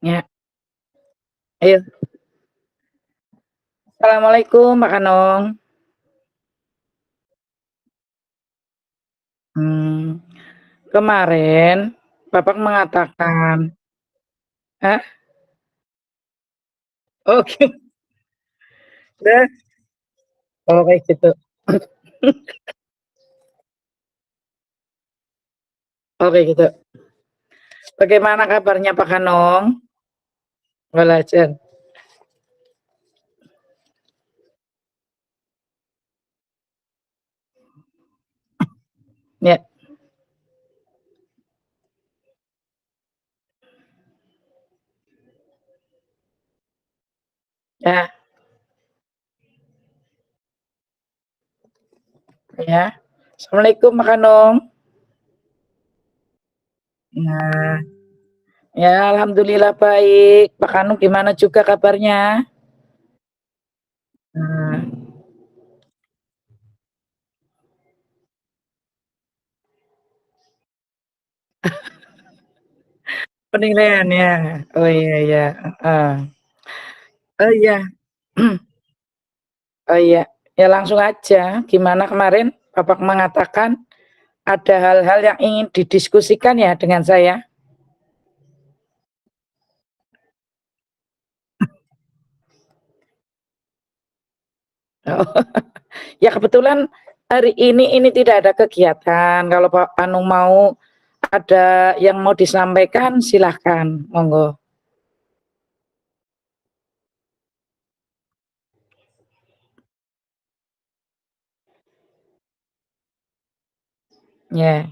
Ya, ayo. Assalamualaikum, Mbak Kanong. Hmm, kemarin Bapak mengatakan ah, oke, deh, kalau kayak gitu. Oke gitu. Bagaimana kabarnya Pak Kanong? Belajar. Ya, ya, ya. Assalamualaikum Pak Kanong. Nah, ya alhamdulillah baik. Pak Kanong gimana juga kabarnya? Nah, penilaian ya. Oh iya iya, heeh. Oh iya. Oh iya, ya langsung aja. Gimana kemarin Bapak mengatakan ada hal-hal yang ingin didiskusikan ya dengan saya? Oh, ya kebetulan hari ini tidak ada kegiatan. Kalau Pak Anung mau ada yang mau disampaikan silahkan, monggo. Ya,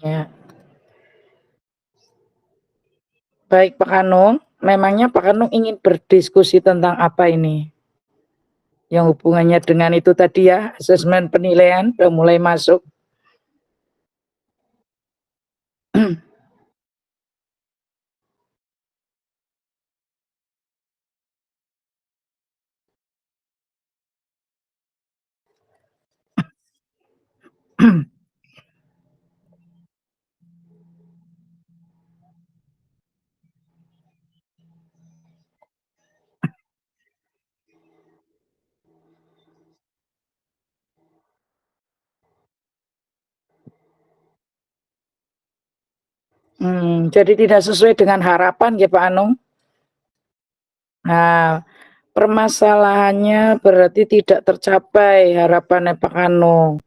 ya. Baik Pak Anung, memangnya Pak Anung ingin berdiskusi tentang apa ini? Yang hubungannya dengan itu tadi ya, asesmen penilaian udah mulai masuk. Jadi tidak sesuai dengan harapan ya Pak Anung? Nah, permasalahannya berarti tidak tercapai harapannya Pak Anung.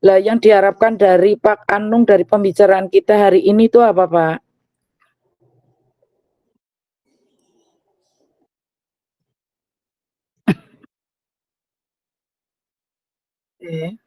Lah yang diharapkan dari Pak Anung dari pembicaraan kita hari ini itu apa Pak? Oke.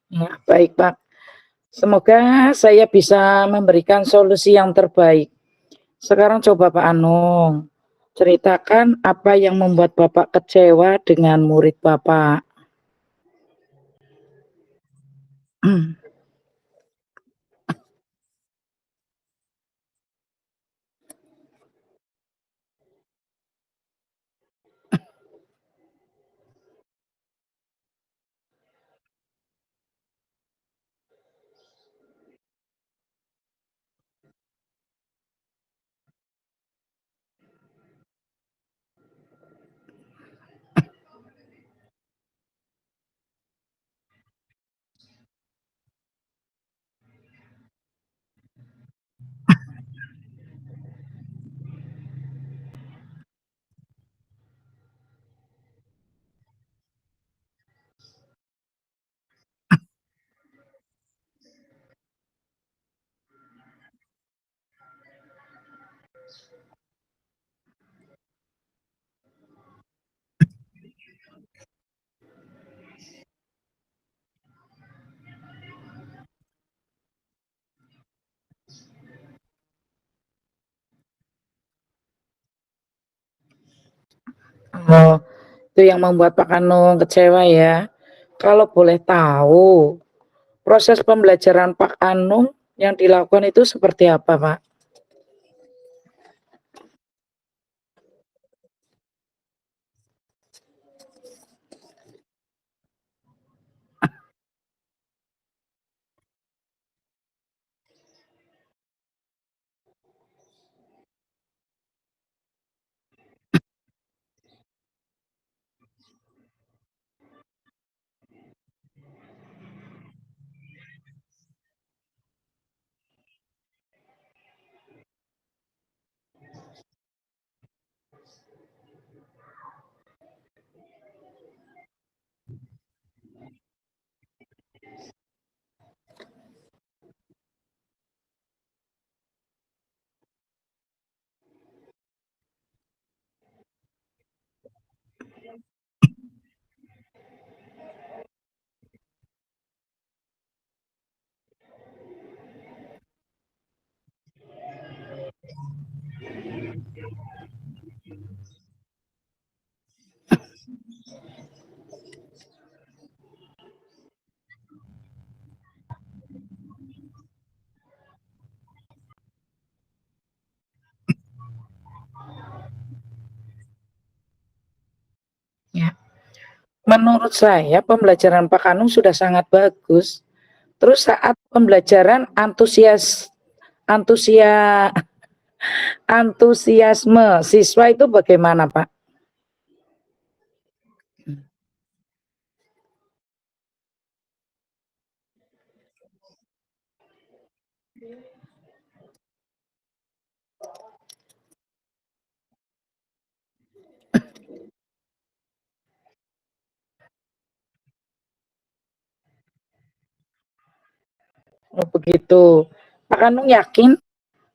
Ya, baik Pak. Semoga saya bisa memberikan solusi yang terbaik. Sekarang coba Pak Anung, ceritakan apa yang membuat Bapak kecewa dengan murid Bapak. Oh, itu yang membuat Pak Kanung kecewa ya. Kalau boleh tahu, proses pembelajaran Pak Kanung yang dilakukan itu seperti apa, Pak? Ya. Menurut saya pembelajaran Pak Kanung sudah sangat bagus. Terus saat pembelajaran antusia antusiasme siswa itu bagaimana, Pak? Oh, begitu. Pak Kanung yakin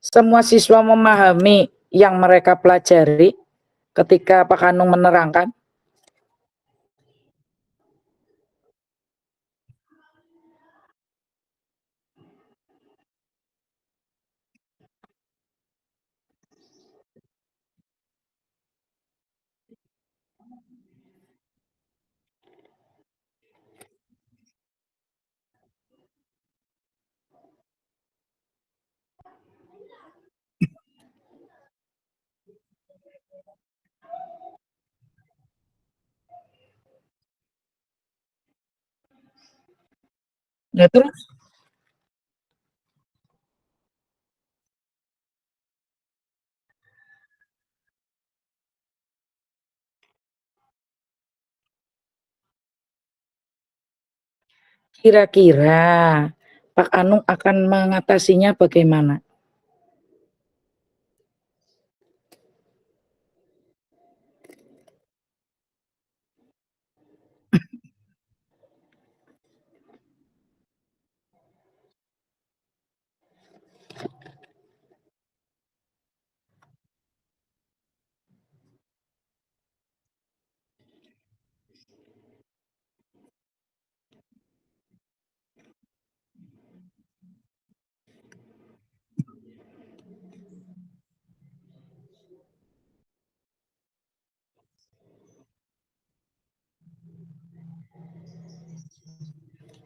semua siswa memahami yang mereka pelajari ketika Pak Kanung menerangkan? Ya, terus kira-kira Pak Anung akan mengatasinya bagaimana?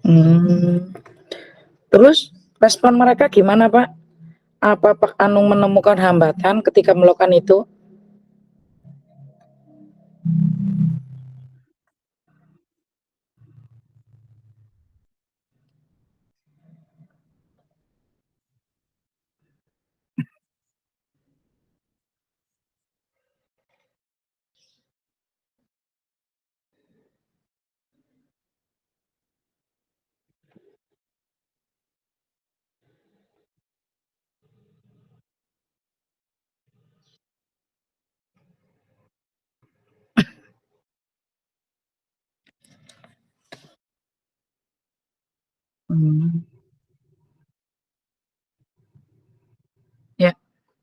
Hmm. Terus respon mereka gimana, Pak? Apa Pak Anung menemukan hambatan ketika melakukan itu? Hmm. Ya,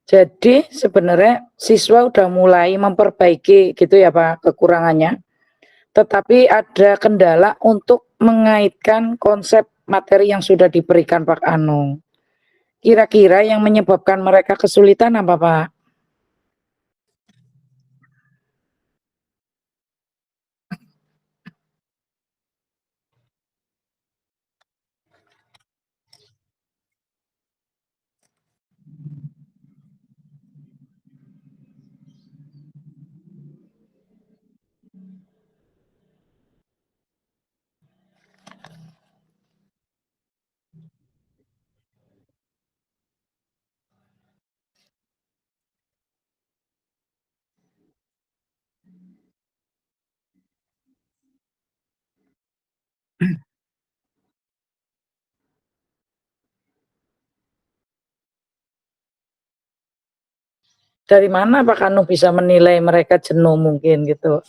jadi sebenarnya siswa udah mulai memperbaiki gitu ya Pak kekurangannya. tetapi ada kendala untuk mengaitkan konsep materi yang sudah diberikan Pak Anung. Kira-kira yang menyebabkan mereka kesulitan apa, Pak? Dari mana Pak Anu bisa menilai mereka jenuh mungkin gitu?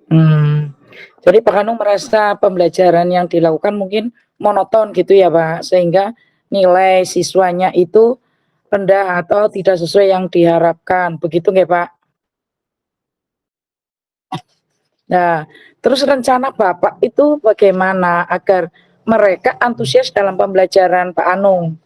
Hmm. Jadi Pak Anu merasa pembelajaran yang dilakukan mungkin monoton gitu ya Pak, sehingga nilai siswanya itu rendah atau tidak sesuai yang diharapkan, begitu nggak Pak? Nah, terus rencana Bapak itu bagaimana agar mereka antusias dalam pembelajaran Pak Anung?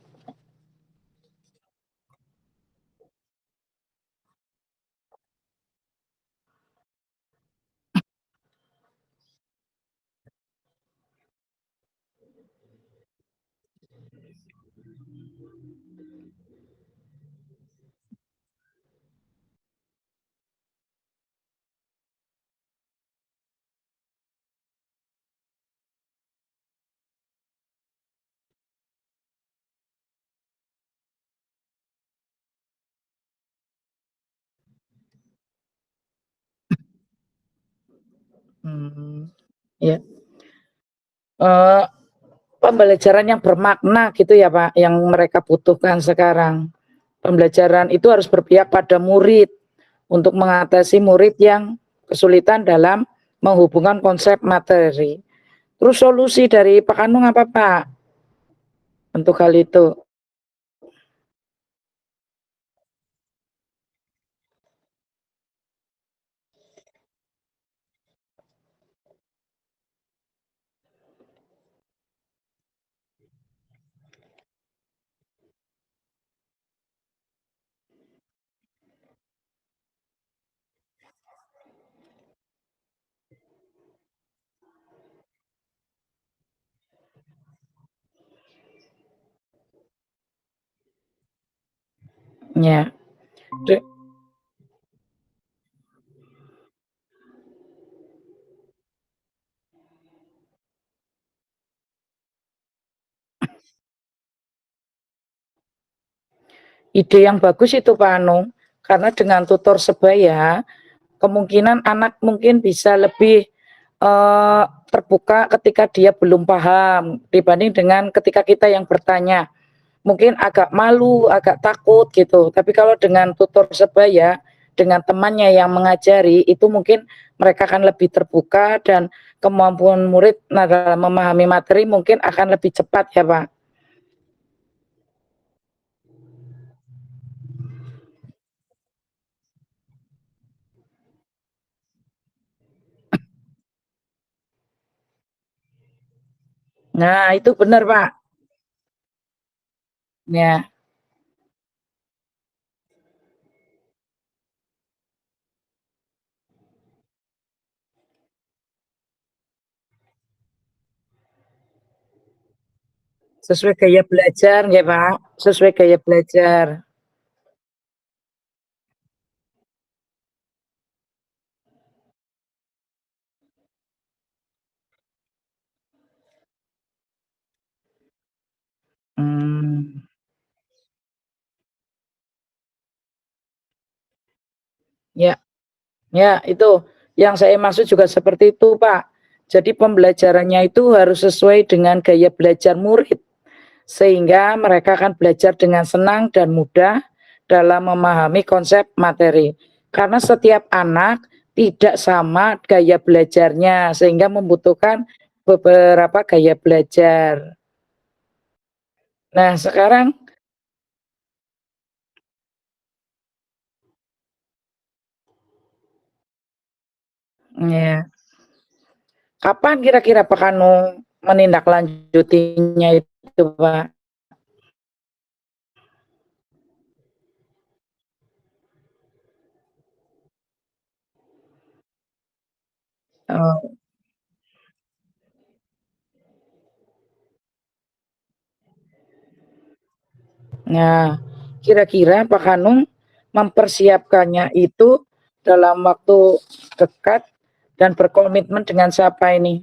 Hmm, ya, eee, pembelajaran yang bermakna gitu ya Pak, yang mereka butuhkan sekarang. Pembelajaran itu harus berpihak pada murid, untuk mengatasi murid yang kesulitan dalam menghubungkan konsep materi. Terus solusi dari Pak Anung apa Pak, untuk hal itu? Ya, ide yang bagus itu Pak Anung, karena dengan tutor sebaya, kemungkinan anak mungkin bisa lebih, terbuka ketika dia belum paham, dibanding dengan ketika kita yang bertanya. Mungkin agak malu, agak takut gitu, tapi kalau dengan tutor sebaya, dengan temannya yang mengajari, itu mungkin mereka akan lebih terbuka dan kemampuan murid dalam memahami materi mungkin akan lebih cepat ya Pak. Nah itu benar Pak, ya, sesuai gaya belajar ya Pak, sesuai gaya belajar. Ya, ya itu yang saya maksud juga seperti itu, Pak. Jadi pembelajarannya itu harus sesuai dengan gaya belajar murid, sehingga mereka akan belajar dengan senang dan mudah dalam memahami konsep materi. Karena setiap anak tidak sama gaya belajarnya, sehingga membutuhkan beberapa gaya belajar. Nah, sekarang ya, kapan kira-kira Pak Kanu menindaklanjutinya itu, Pak? Oh, nah, kira-kira Pak Hanung mempersiapkannya itu dalam waktu dekat dan berkomitmen dengan siapa ini?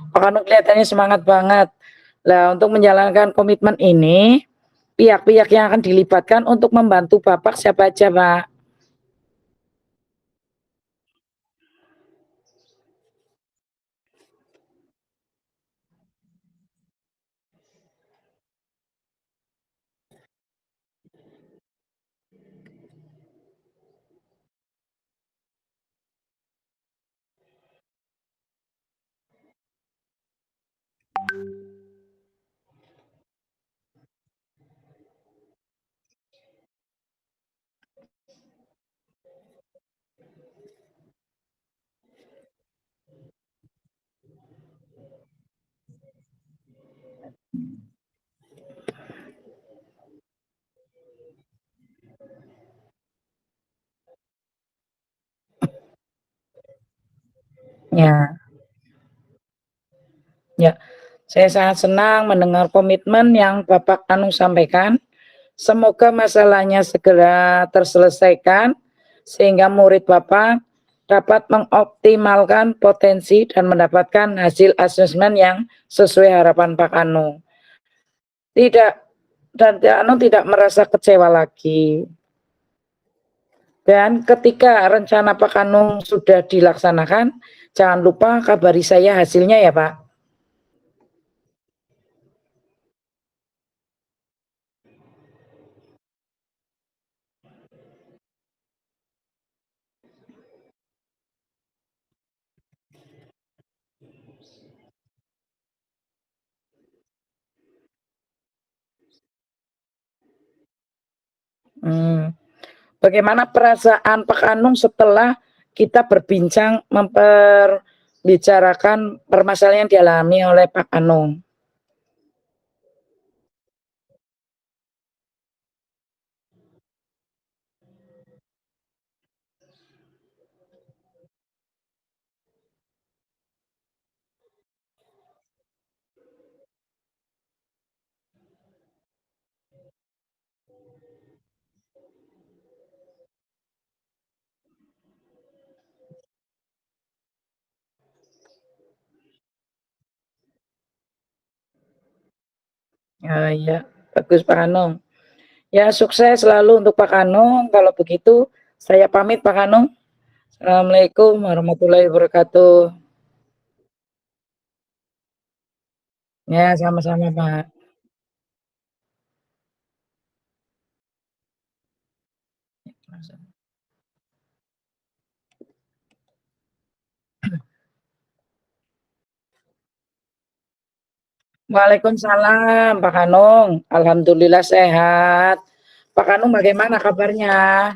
Pak Hanung kelihatannya semangat banget. Lah, untuk menjalankan komitmen ini, pihak-pihak yang akan dilibatkan untuk membantu Bapak siapa aja, Pak? Ya, ya. Saya sangat senang mendengar komitmen yang Bapak Anu sampaikan. Semoga masalahnya segera terselesaikan sehingga murid Bapak dapat mengoptimalkan potensi dan mendapatkan hasil asesmen yang sesuai harapan Pak Anu. Tidak dan Pak Anu tidak merasa kecewa lagi. Dan ketika rencana Pak Anu sudah dilaksanakan, jangan lupa kabari saya hasilnya ya Pak. Hmm. Bagaimana perasaan Pak Anung setelah kita berbincang memperbicarakan permasalahan yang dialami oleh Pak Anung? Oh, iya, bagus Pak Anung. Ya, sukses selalu untuk Pak Anung. Kalau begitu, saya pamit Pak Anung. Assalamualaikum warahmatullahi wabarakatuh. Ya, sama-sama Pak. Waalaikumsalam Pak Anung. Alhamdulillah sehat. Pak Anung bagaimana kabarnya?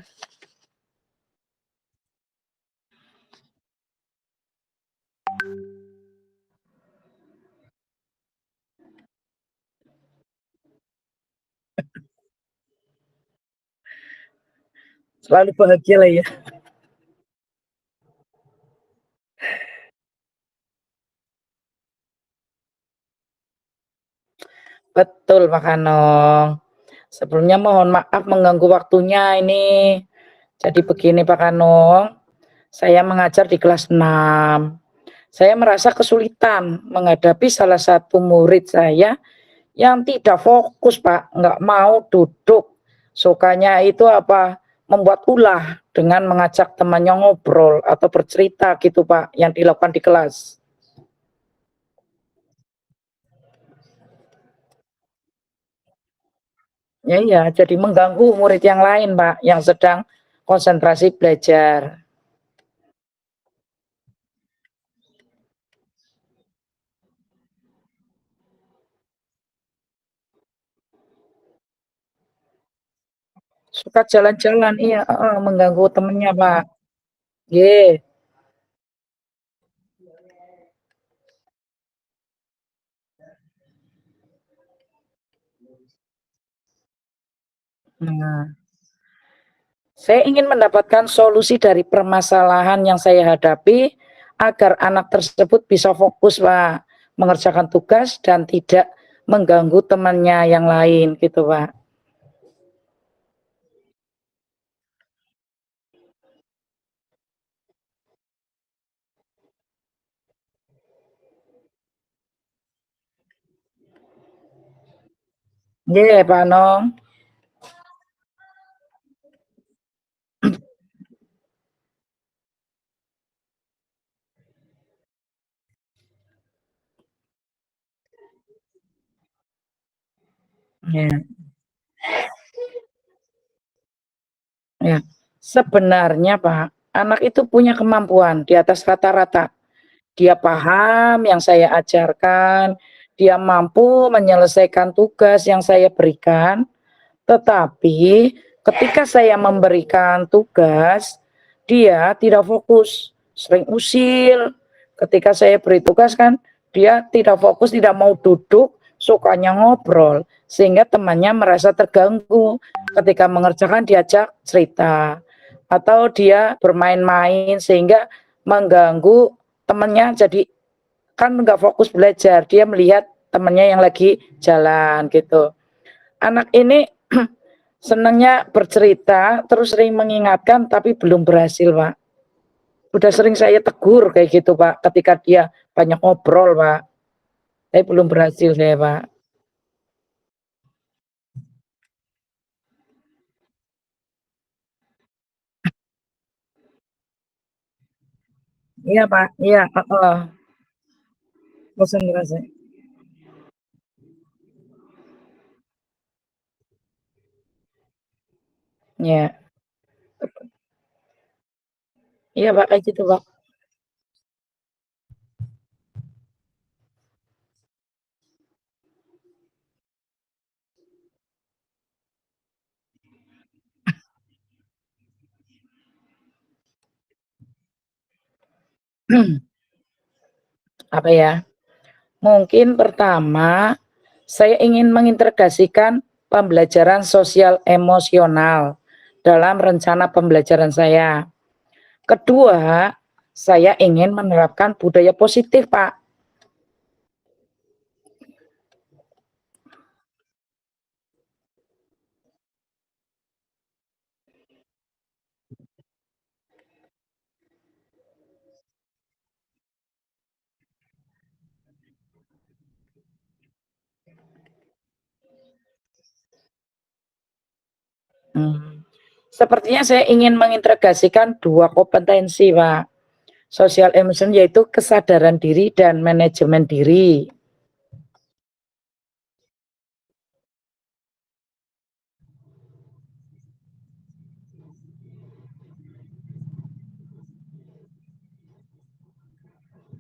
Selalu bahagia lah ya. Betul, Pak Kanong. Sebelumnya mohon maaf mengganggu waktunya ini. Jadi begini Pak Kanong, saya mengajar di kelas 6. Saya merasa kesulitan menghadapi salah satu murid saya yang tidak fokus Pak, nggak mau duduk. Sukanya itu apa? Membuat ulah dengan mengajak temannya ngobrol atau bercerita gitu Pak, yang dilakukan di kelas. Ya, iya, jadi mengganggu murid yang lain Pak, yang sedang konsentrasi belajar. Suka jalan-jalan, iya, heeh, mengganggu temennya Pak. Nggih. Nah, saya ingin mendapatkan solusi dari permasalahan yang saya hadapi agar anak tersebut bisa fokus Pak, mengerjakan tugas dan tidak mengganggu temannya yang lain gitu Pak. Nggih Pak Nong. Ya, ya. Sebenarnya Pak, anak itu punya kemampuan di atas rata-rata. Dia paham yang saya ajarkan, dia mampu menyelesaikan tugas yang saya berikan. Tetapi ketika saya memberikan tugas, dia tidak fokus, sering usil. Ketika saya beri tugas kan, dia tidak fokus, tidak mau duduk, sukanya ngobrol, sehingga temannya merasa terganggu. Ketika mengerjakan diajak cerita, atau dia bermain-main sehingga mengganggu temannya, jadi kan nggak fokus belajar, dia melihat temannya yang lagi jalan gitu. Anak ini senangnya bercerita, terus sering mengingatkan tapi belum berhasil, Pak. Udah sering saya tegur kayak gitu, Pak, ketika dia banyak ngobrol, Pak. Tapi belum berhasil saya, Pak. Iya, Pak. Iya, heeh. Konsentrasi. Iya. Iya, Pak, kayak gitu, Pak. Apa ya? Mungkin pertama, saya ingin mengintegrasikan pembelajaran sosial emosional dalam rencana pembelajaran saya. Kedua, saya ingin menerapkan budaya positif, Pak. Hmm. Sepertinya saya ingin mengintegrasikan dua kompetensi, Pak. Social emotion yaitu kesadaran diri dan manajemen diri.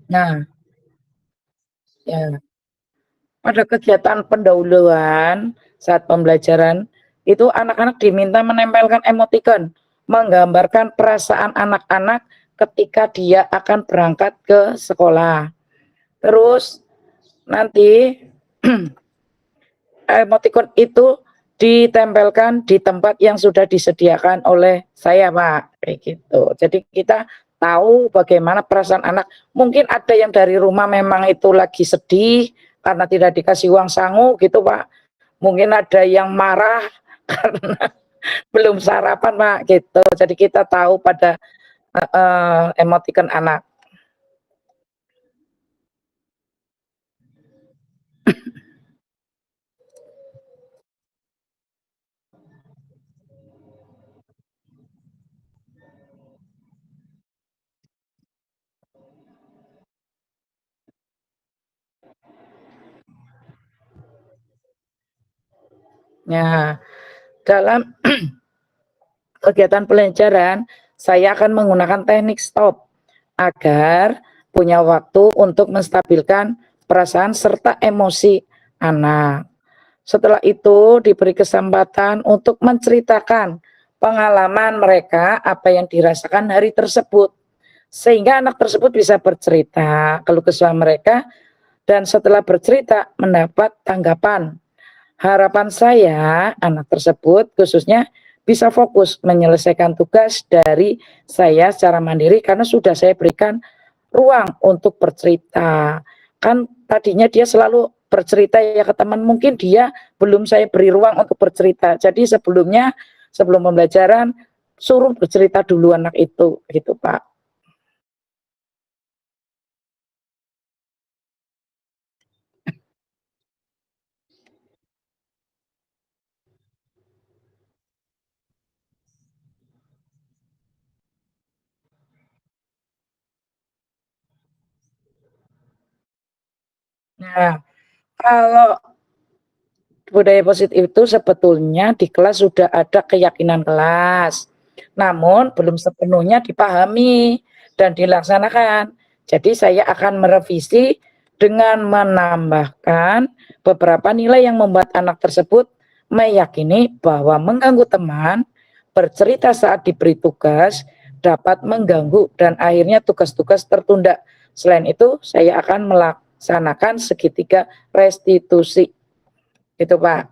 Nah, ya, pada kegiatan pendahuluan saat pembelajaran itu anak-anak diminta menempelkan emoticon, menggambarkan perasaan anak-anak ketika dia akan berangkat ke sekolah. Terus nanti emoticon itu ditempelkan di tempat yang sudah disediakan oleh saya, Pak, kayak gitu. Jadi kita tahu bagaimana perasaan anak. Mungkin ada yang dari rumah memang itu lagi sedih karena tidak dikasih uang sangu gitu, Pak. Mungkin ada yang marah karena belum sarapan, Pak, gitu. Jadi kita tahu pada emotikan anak. Nah, dalam kegiatan pelajaran, saya akan menggunakan teknik stop agar punya waktu untuk menstabilkan perasaan serta emosi anak. Setelah itu diberi kesempatan untuk menceritakan pengalaman mereka, apa yang dirasakan hari tersebut. Sehingga anak tersebut bisa bercerita keluh kesah mereka dan setelah bercerita mendapat tanggapan. Harapan saya anak tersebut khususnya bisa fokus menyelesaikan tugas dari saya secara mandiri karena sudah saya berikan ruang untuk bercerita. Kan tadinya dia selalu bercerita ya ke teman, mungkin dia belum saya beri ruang untuk bercerita. Jadi sebelumnya, sebelum pembelajaran, suruh bercerita dulu anak itu, gitu Pak. Nah, kalau budaya positif itu sebetulnya di kelas sudah ada keyakinan kelas, namun belum sepenuhnya dipahami dan dilaksanakan. Jadi saya akan merevisi dengan menambahkan beberapa nilai yang membuat anak tersebut meyakini bahwa mengganggu teman, bercerita saat diberi tugas, dapat mengganggu dan akhirnya tugas-tugas tertunda. Selain itu, saya akan melaksanakan segitiga restitusi. Itu Pak.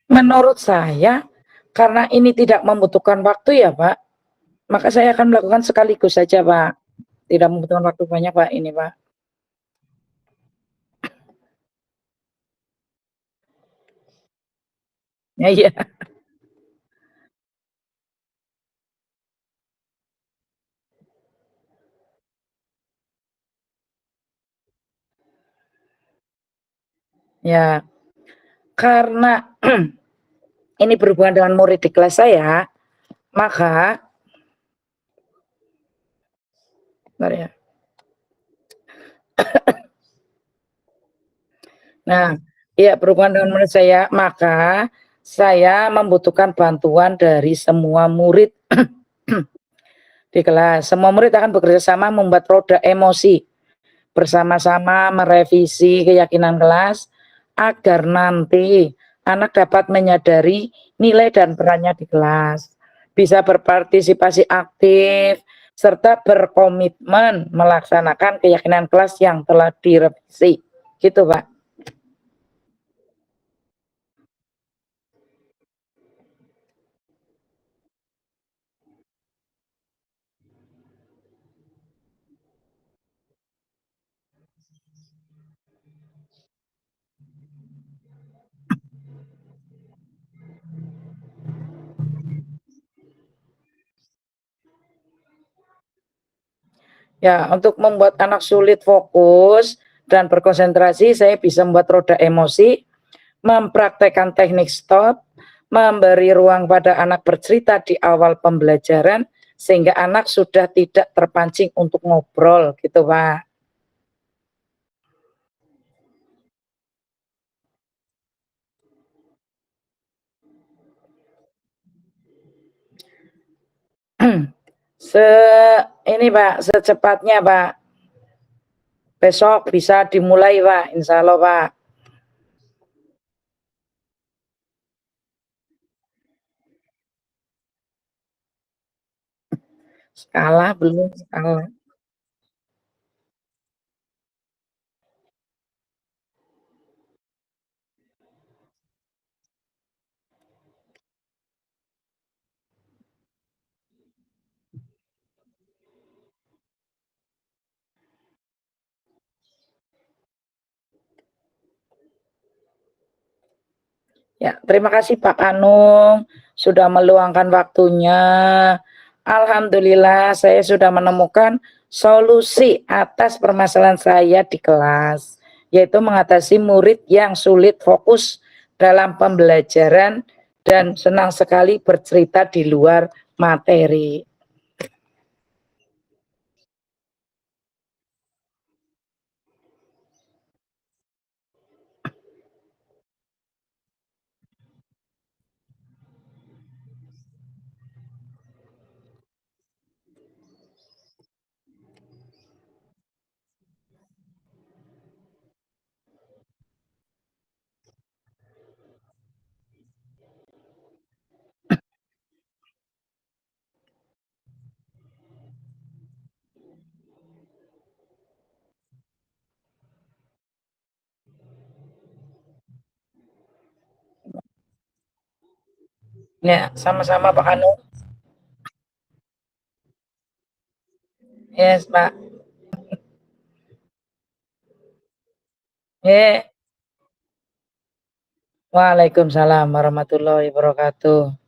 Menurut saya, karena ini tidak membutuhkan waktu ya Pak, maka saya akan melakukan sekaligus saja Pak. Tidak membutuhkan waktu banyak Pak ini Pak. Ya, iya. Ya, karena ini berhubungan dengan murid di kelas saya, maka bentar ya. Nah, iya berhubungan dengan murid saya, maka saya membutuhkan bantuan dari semua murid di kelas. Semua murid akan bekerja sama membuat roda emosi, bersama-sama merevisi keyakinan kelas agar nanti anak dapat menyadari nilai dan perannya di kelas, bisa berpartisipasi aktif, serta berkomitmen melaksanakan keyakinan kelas yang telah direvisi. Gitu, Pak. Ya, untuk membuat anak sulit fokus dan berkonsentrasi, saya bisa membuat roda emosi, mempraktekkan teknik stop, memberi ruang pada anak bercerita di awal pembelajaran, sehingga anak sudah tidak terpancing untuk ngobrol, gitu, Pak. Se ini Pak, secepatnya Pak. Besok bisa dimulai Pak, insya Allah Pak. Skala belum skala. Ya, terima kasih Pak Kanung sudah meluangkan waktunya. Alhamdulillah saya sudah menemukan solusi atas permasalahan saya di kelas, yaitu mengatasi murid yang sulit fokus dalam pembelajaran dan senang sekali bercerita di luar materi. Ya, sama-sama Pak Kanung. Yes, Pak. Waalaikumsalam warahmatullahi wabarakatuh.